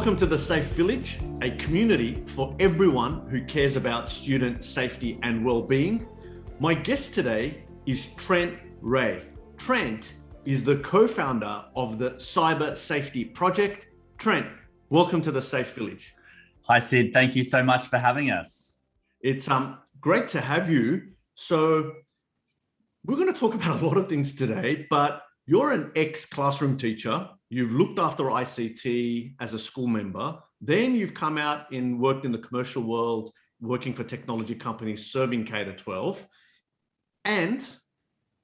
Welcome to the Safe Village, a community for everyone who cares about student safety and well-being. My guest today is Trent Ray. Trent is the co-founder of the Cyber Safety Project. Trent, welcome to the Safe Village. Hi, Sid. Thank you so much for having us. It's great to have you. So we're going to talk about a lot of things today, but you're an ex-classroom teacher. You've looked after ICT as a school member. Then you've come out and worked in the commercial world, working for technology companies, serving K-12. And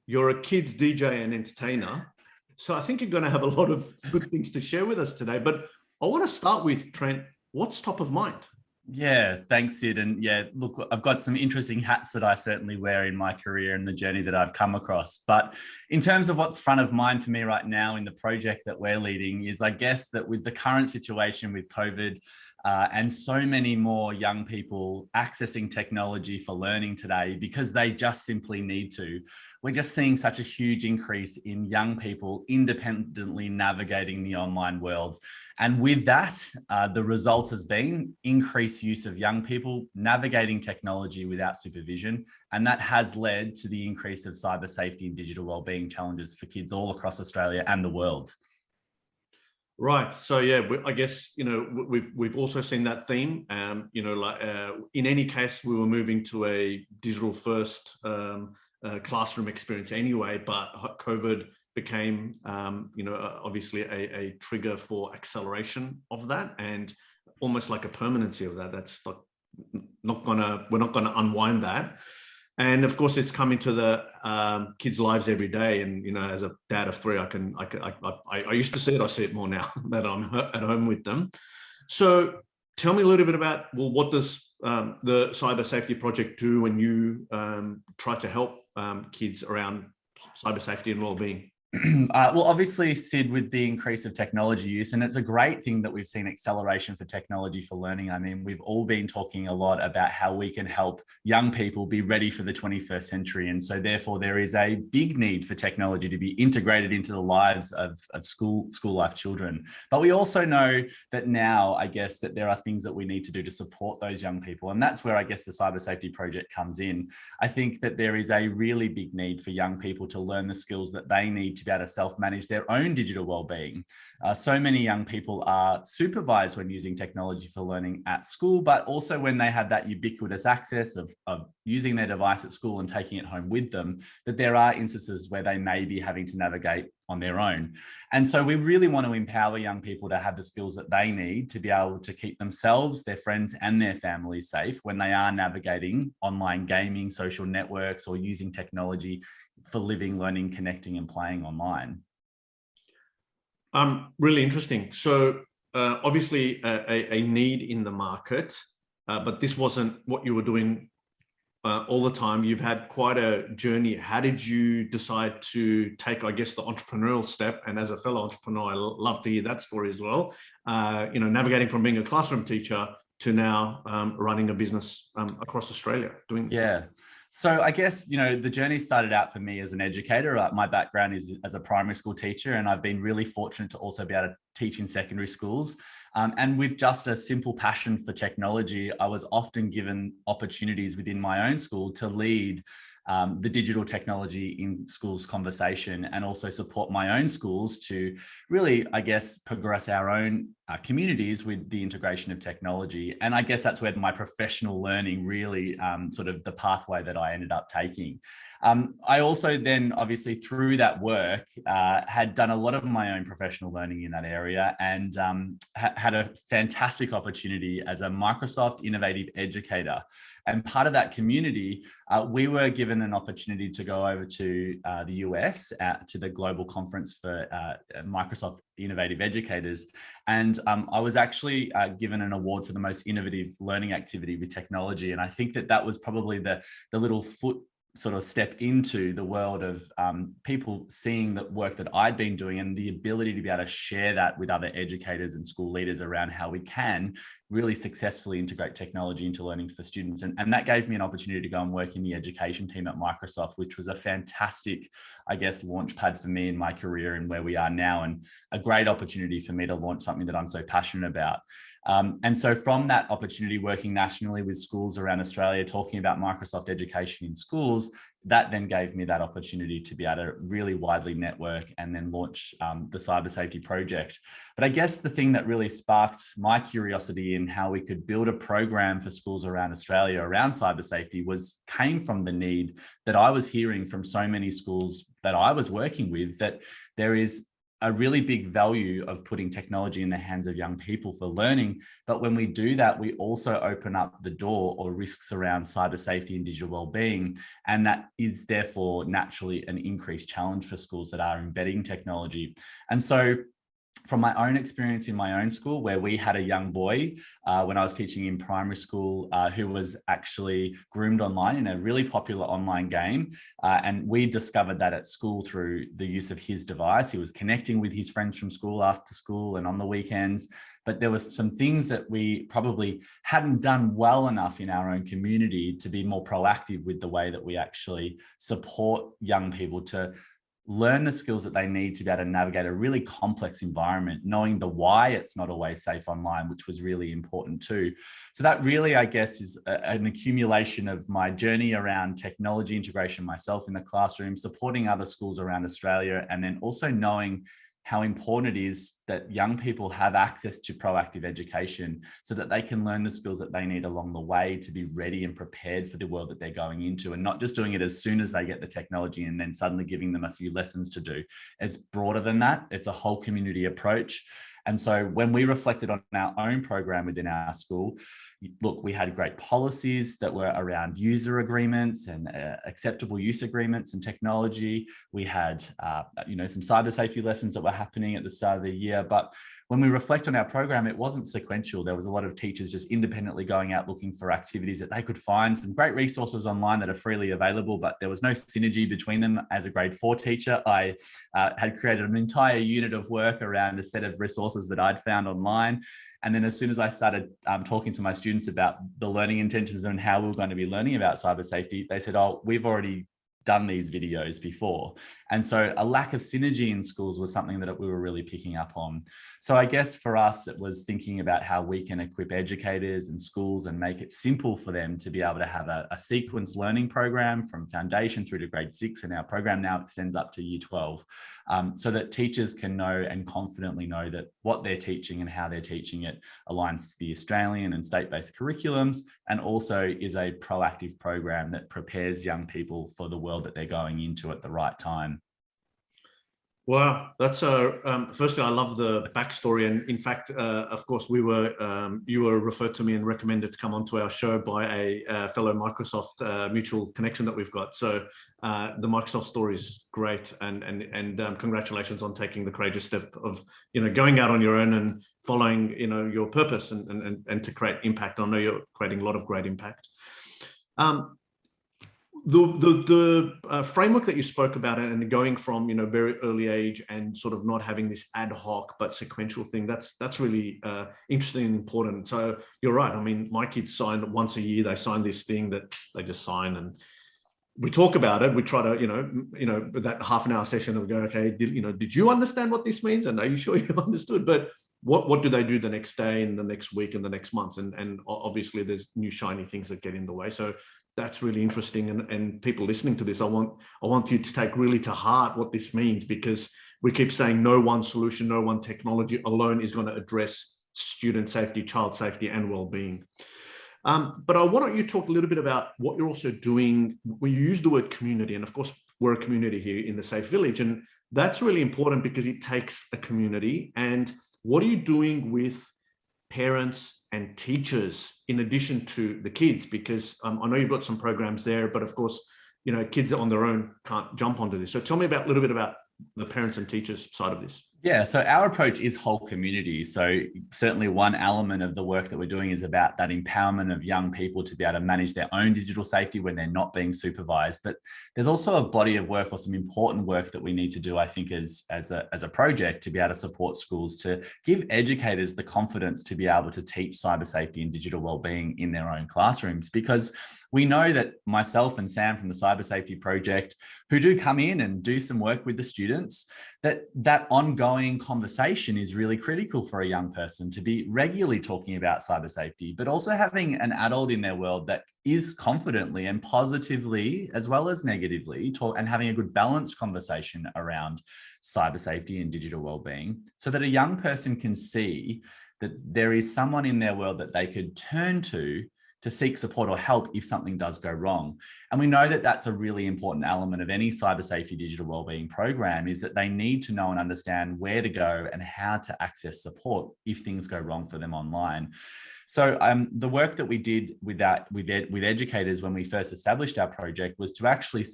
you're a kids DJ and entertainer. So I think you're going to have a lot of good things to share with us today. But I want to start with, Trent, what's top of mind? Yeah, thanks, Sid. And yeah, look, I've got some interesting hats that I certainly wear in my career and the journey that I've come across. But in terms of what's front of mind for me right now in the project that we're leading is, I guess, that with the current situation with COVID and so many more young people accessing technology for learning today because they just simply need to, we're just seeing such a huge increase in young people independently navigating the online world. And with that, the result has been increased use of young people navigating technology without supervision. And that has led to the increase of cyber safety and digital wellbeing challenges for kids all across Australia and the world. Right. So yeah, I guess, we've also seen that theme. In any case, we were moving to a digital first classroom experience anyway, but COVID became, obviously a trigger for acceleration of that, and almost like a permanency of that. That's like we're not gonna unwind that. And of course, it's come into the kids' lives every day. And as a dad of three, I used to see it. I see it more now that I'm at home with them. So, tell me a little bit about, well, what does the Cyber Safety Project do when you try to help kids around cyber safety and well-being? Well, obviously, Sid, with the increase of technology use, and it's a great thing that we've seen acceleration for technology for learning. I mean, we've all been talking a lot about how we can help young people be ready for the 21st century. And so therefore, there is a big need for technology to be integrated into the lives of school life children. But we also know that now, I guess, that there are things that we need to do to support those young people. And that's where I guess the Cyber Safety Project comes in. I think that there is a really big need for young people to learn the skills that they need to be able to self-manage their own digital well-being. So many young people are supervised when using technology for learning at school, but also when they have that ubiquitous access of using their device at school and taking it home with them, that there are instances where they may be having to navigate on their own. And so we really want to empower young people to have the skills that they need to be able to keep themselves, their friends, and their families safe when they are navigating online gaming, social networks, or using technology for living, learning, connecting, and playing online. Really interesting. So obviously a need in the market, but this wasn't what you were doing all the time. You've had quite a journey. How did you decide to take, I guess, the entrepreneurial step? And as a fellow entrepreneur, I love to hear that story as well. Navigating from being a classroom teacher to now running a business across Australia, doing this. Yeah. So I guess, the journey started out for me as an educator. My background is as a primary school teacher, and I've been really fortunate to also be able to teach in secondary schools. And with just a simple passion for technology, I was often given opportunities within my own school to lead the digital technology in schools conversation, and also support my own schools to really, I guess, progress our own communities with the integration of technology. And I guess that's where my professional learning really sort of the pathway that I ended up taking. I also then, obviously, through that work, had done a lot of my own professional learning in that area, and had a fantastic opportunity as a Microsoft Innovative Educator. And part of that community, we were given an opportunity to go over to the US to the global conference for Microsoft Innovative Educators. And I was actually given an award for the most innovative learning activity with technology. And I think that was probably the little sort of step into the world of people seeing the work that I'd been doing and the ability to be able to share that with other educators and school leaders around how we can really successfully integrate technology into learning for students. And that gave me an opportunity to go and work in the education team at Microsoft, which was a fantastic, I guess, launch pad for me in my career and where we are now, and a great opportunity for me to launch something that I'm so passionate about. And so from that opportunity, working nationally with schools around Australia, talking about Microsoft education in schools, that then gave me that opportunity to be able to really widely network and then launch the cyber safety project. But I guess the thing that really sparked my curiosity in how we could build a program for schools around Australia around cyber safety came from the need that I was hearing from so many schools that I was working with, that there is a really big value of putting technology in the hands of young people for learning. But when we do that, we also open up the door or risks around cyber safety and digital wellbeing. And that is therefore naturally an increased challenge for schools that are embedding technology. And so from my own experience in my own school, where we had a young boy when I was teaching in primary school who was actually groomed online in a really popular online game. And we discovered that at school through the use of his device. He was connecting with his friends from school after school and on the weekends. But there was some things that we probably hadn't done well enough in our own community to be more proactive with the way that we actually support young people to learn the skills that they need to be able to navigate a really complex environment, knowing the why it's not always safe online, which was really important too. So that really, I guess, is an accumulation of my journey around technology integration myself in the classroom, supporting other schools around Australia, and then also knowing how important it is that young people have access to proactive education so that they can learn the skills that they need along the way to be ready and prepared for the world that they're going into, and not just doing it as soon as they get the technology and then suddenly giving them a few lessons to do. It's broader than that. It's a whole community approach. And so when we reflected on our own program within our school, look, we had great policies that were around user agreements and acceptable use agreements and technology. We had, some cyber safety lessons that were happening at the start of the year. But when we reflect on our program, it wasn't sequential. There was a lot of teachers just independently going out looking for activities that they could find, some great resources online that are freely available, but there was no synergy between them. As a grade 4 teacher, I had created an entire unit of work around a set of resources that I'd found online. And then as soon as I started talking to my students about the learning intentions and how we were going to be learning about cyber safety, they said, oh, we've already done these videos before. And so a lack of synergy in schools was something that we were really picking up on. So I guess for us, it was thinking about how we can equip educators and schools and make it simple for them to be able to have a sequenced learning program from foundation through to grade 6. And our program now extends up to year 12, so that teachers can know and confidently know that what they're teaching and how they're teaching it aligns to the Australian and state-based curriculums, and also is a proactive program that prepares young people for the world that they're going into at the right time. Wow, that's firstly, I love the backstory, and in fact, of course, you were referred to me and recommended to come onto our show by a fellow Microsoft mutual connection that we've got. So the Microsoft story is great, and congratulations on taking the courageous step of going out on your own and following your purpose and to create impact. I know you're creating a lot of great impact. The framework that you spoke about and going from very early age and sort of not having this ad hoc but sequential thing, that's really interesting and important. So you're right. I mean, my kids sign once a year. They sign this thing that they just sign, and we talk about it. We try to that half an hour session and we go, okay, did you understand what this means? And are you sure you understood? But what do they do the next day and the next week and the next month? And obviously there's new shiny things that get in the way. So that's really interesting. And people listening to this, I want you to take really to heart what this means, because we keep saying no one solution, no one technology alone is going to address student safety, child safety, and well-being. But I want you to talk a little bit about what you're also doing when you use the word community. And of course, we're a community here in the Safe Village. And that's really important because it takes a community. And what are you doing with parents and teachers in addition to the kids? Because I know you've got some programs there, but of course, kids on their own can't jump onto this. So tell me a little bit about the parents and teachers side of this. Yeah, so our approach is whole community. So certainly one element of the work that we're doing is about that empowerment of young people to be able to manage their own digital safety when they're not being supervised. But there's also a body of work or some important work that we need to do, I think, as a project to be able to support schools to give educators the confidence to be able to teach cyber safety and digital wellbeing in their own classrooms. Because we know that myself and Sam from the Cyber Safety Project, who do come in and do some work with the students, that ongoing conversation is really critical for a young person to be regularly talking about cyber safety, but also having an adult in their world that is confidently and positively, as well as negatively, and having a good balanced conversation around cyber safety and digital wellbeing, so that a young person can see that there is someone in their world that they could turn to seek support or help if something does go wrong. And we know that that's a really important element of any cyber safety digital wellbeing program, is that they need to know and understand where to go and how to access support if things go wrong for them online. So the work that we did with educators when we first established our project was to actually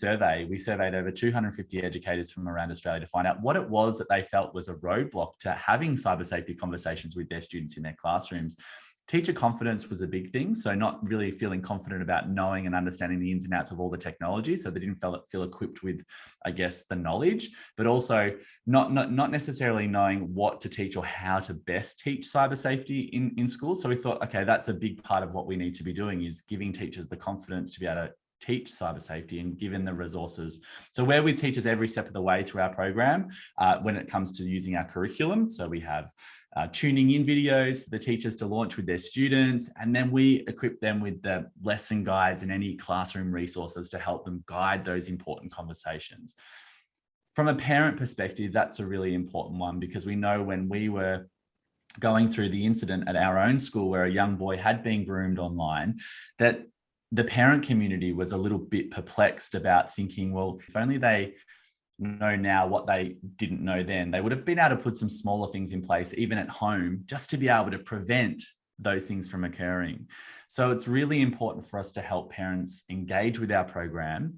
we surveyed over 250 educators from around Australia to find out what it was that they felt was a roadblock to having cyber safety conversations with their students in their classrooms. Teacher confidence was a big thing. So not really feeling confident about knowing and understanding the ins and outs of all the technology. So they didn't feel equipped with, I guess, the knowledge, but also not necessarily knowing what to teach or how to best teach cyber safety in school. So we thought, okay, that's a big part of what we need to be doing, is giving teachers the confidence to be able to teach cyber safety and given the resources. So we're with teachers every step of the way through our program when it comes to using our curriculum. So we have tuning in videos for the teachers to launch with their students, and then we equip them with the lesson guides and any classroom resources to help them guide those important conversations. From a parent perspective, that's a really important one, because we know when we were going through the incident at our own school where a young boy had been groomed online, that the parent community was a little bit perplexed about thinking, well, if only they know now what they didn't know then, they would have been able to put some smaller things in place, even at home, just to be able to prevent those things from occurring. So it's really important for us to help parents engage with our program,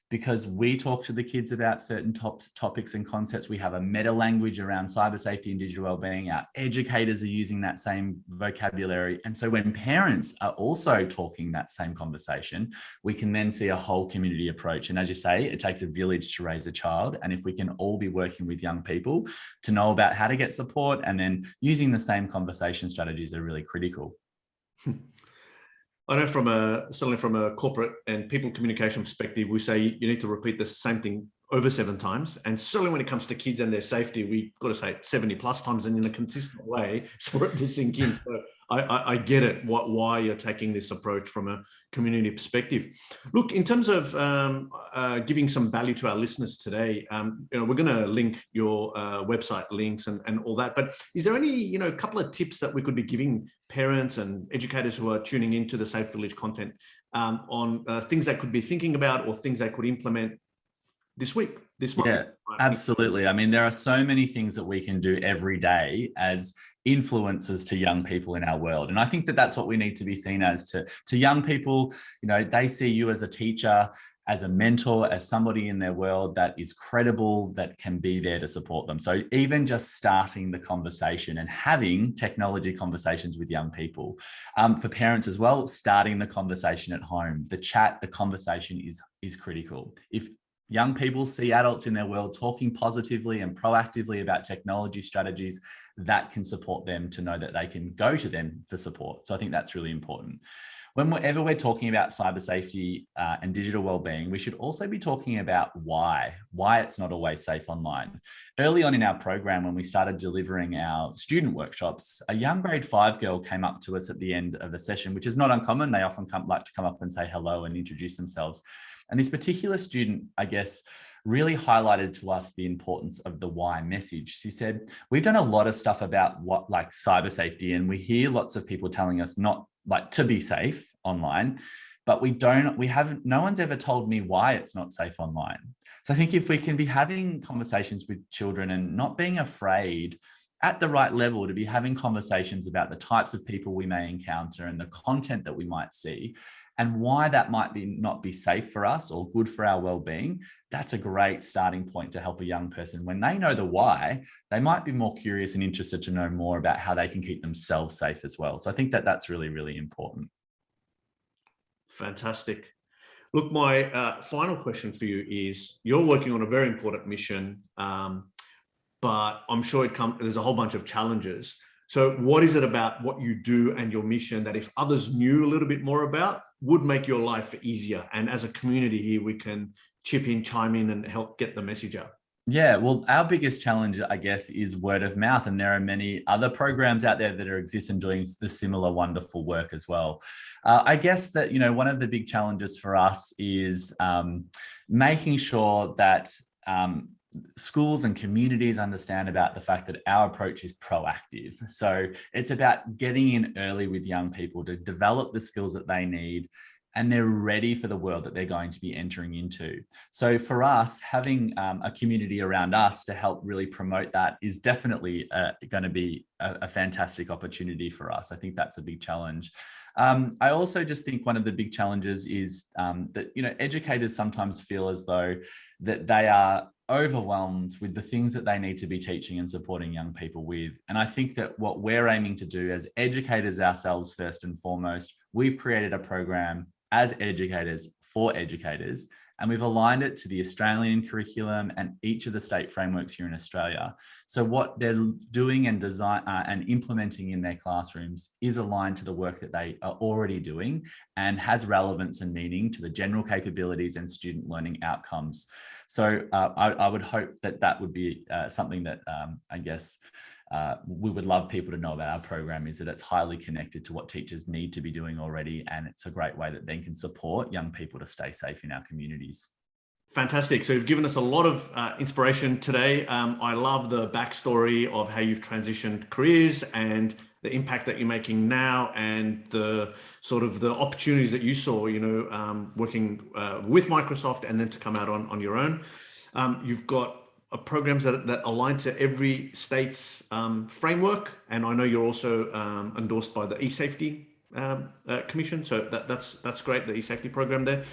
because we talk to the kids about certain topics and concepts. We have a meta language around cyber safety and digital wellbeing. Our educators are using that same vocabulary. And so when parents are also talking that same conversation, we can then see a whole community approach. And as you say, it takes a village to raise a child. And if we can all be working with young people to know about how to get support, and then using the same conversation strategies are really critical. I know certainly from a corporate and people communication perspective, we say you need to repeat the same thing over 7 times. And certainly when it comes to kids and their safety, we've got to say it 70 plus times and in a consistent way for it to sink in. So I get it, why you're taking this approach from a community perspective. Look, in terms of giving some value to our listeners today, we're going to link your website links and all that. But is there any, couple of tips that we could be giving parents and educators who are tuning into the Safe Village content on things they could be thinking about or things they could implement this week, this month? Yeah, absolutely. I mean, there are so many things that we can do every day as influencers to young people in our world. And I think that that's what we need to be seen as to young people. They see you as a teacher, as a mentor, as somebody in their world that is credible, that can be there to support them. So even just starting the conversation and having technology conversations with young people. For parents as well, starting the conversation at home, the conversation is critical. If young people see adults in their world talking positively and proactively about technology strategies, that can support them to know that they can go to them for support. So I think that's really important. Whenever we're talking about cyber safety and digital wellbeing, we should also be talking about why it's not always safe online. Early on in our program, when we started delivering our student workshops, a young grade 5 girl came up to us at the end of the session, which is not uncommon. They often like to come up and say hello and introduce themselves. And this particular student, I guess, really highlighted to us the importance of the why message. She said, we've done a lot of stuff about cyber safety, and we hear lots of people telling us not to be safe online, but no one's ever told me why it's not safe online. So I think if we can be having conversations with children and not being afraid at the right level to be having conversations about the types of people we may encounter and the content that we might see and why that might not be safe for us or good for our well-being. That's a great starting point to help a young person. When they know the why, they might be more curious and interested to know more about how they can keep themselves safe as well. So I think that that's really, really important. Fantastic. Look, my final question for you is, you're working on a very important mission, but I'm sure there's a whole bunch of challenges. So what is it about what you do and your mission that if others knew a little bit more about, would make your life easier? And as a community here, we can chime in and help get the message out. Yeah, well, our biggest challenge, I guess, is word of mouth. And there are many other programs out there that exist and doing the similar wonderful work as well. I guess that, one of the big challenges for us is making sure that schools and communities understand about the fact that our approach is proactive. So it's about getting in early with young people to develop the skills that they need, and they're ready for the world that they're going to be entering into. So for us, having a community around us to help really promote that is definitely going to be a fantastic opportunity for us. I think that's a big challenge. I also just think one of the big challenges is that, educators sometimes feel as though that they are overwhelmed with the things that they need to be teaching and supporting young people with. And I think that what we're aiming to do as educators ourselves, first and foremost, we've created a program as educators for educators, and we've aligned it to the Australian curriculum and each of the state frameworks here in Australia. So what they're doing and and implementing in their classrooms is aligned to the work that they are already doing and has relevance and meaning to the general capabilities and student learning outcomes. So I would hope that that would be something that I guess we would love people to know about our program, is that it's highly connected to what teachers need to be doing already. And it's a great way that they can support young people to stay safe in our communities. Fantastic. So you've given us a lot of inspiration today. I love the backstory of how you've transitioned careers and the impact that you're making now, and the sort of the opportunities that you saw, working with Microsoft and then to come out on your own. You've got programs that align to every state's framework, and I know you're also endorsed by the eSafety Commission, so that's great, the eSafety program there.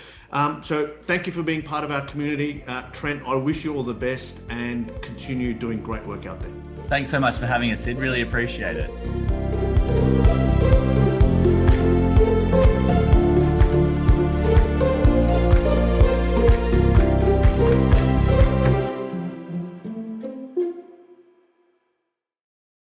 So thank you for being part of our community, Trent. I wish you all the best and continue doing great work out there. Thanks so much for having us, Sid. Really appreciate it.